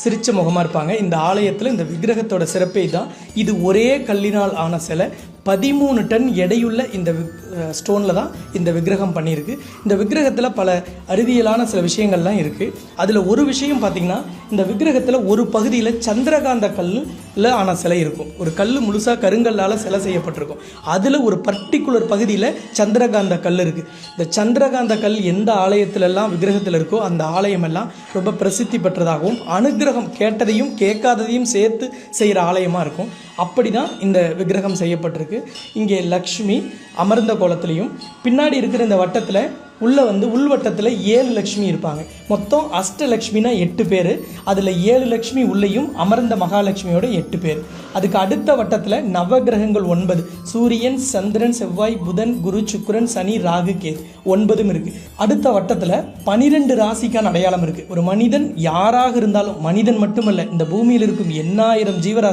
சிரிச்ச முகமாக இருப்பாங்க. இந்த ஆலயத்தில் இந்த விக்கிரகத்தோட சிறப்பே தான், இது ஒரே கல்லினால் ஆன சிலை. 13 டன் எடையுள்ள இந்த ஸ்டோனில் தான் இந்த விக்கிரகம் பண்ணியிருக்கு. இந்த விக்கிரகத்தில் பல அறிவியலான சில விஷயங்கள்லாம் இருக்குது. அதில் ஒரு விஷயம் பார்த்திங்கன்னா, இந்த விக்கிரகத்தில் ஒரு பகுதியில் சந்திரகாந்த கல்லில் ஆன சிலை இருக்கும். ஒரு கல் முழுசாக கருங்கல்லால் சிலை செய்யப்பட்டிருக்கும். அதில் ஒரு பர்டிகுலர் பகுதியில் சந்திரகாந்த கல் இருக்குது. இந்த சந்திரகாந்த கல் எந்த ஆலயத்திலெல்லாம் விக்கிரகத்தில் இருக்கோ அந்த ஆலயமெல்லாம் ரொம்ப பிரசித்தி பெற்றதாகவும் அனுகிரகம் கேட்டதையும் கேட்காததையும் சேர்த்து செய்கிற ஆலயமாக இருக்கும். அப்படி தான் இந்த விக்கிரகம் செய்யப்பட்டிருக்கு. இங்கே லக்ஷ்மி அமர்ந்த கோலத்திலையும், பின்னாடி இருக்கிற இந்த வட்டத்தில் உள்ளே உள்வட்டத்தில் 7 லக்ஷ்மி இருப்பாங்க. மொத்தம் அஷ்டலக்ஷ்மினா 8 பேர். அதில் 7 லக்ஷ்மி உள்ளேயும் அமர்ந்த மகாலட்சுமியோட 8 பேர். அதுக்கு அடுத்த வட்டத்தில் நவகிரகங்கள் 9, சூரியன், சந்திரன், செவ்வாய், புதன், குரு, சுக்கிரன், சனி, ராகு, கேது 9 இருக்குது. அடுத்த வட்டத்தில் 12 ராசிக்கான அடையாளம் இருக்குது. ஒரு மனிதன் யாராக இருந்தாலும், மனிதன் மட்டுமல்ல, இந்த பூமியில் இருக்கும் 8000 ஜீவராசி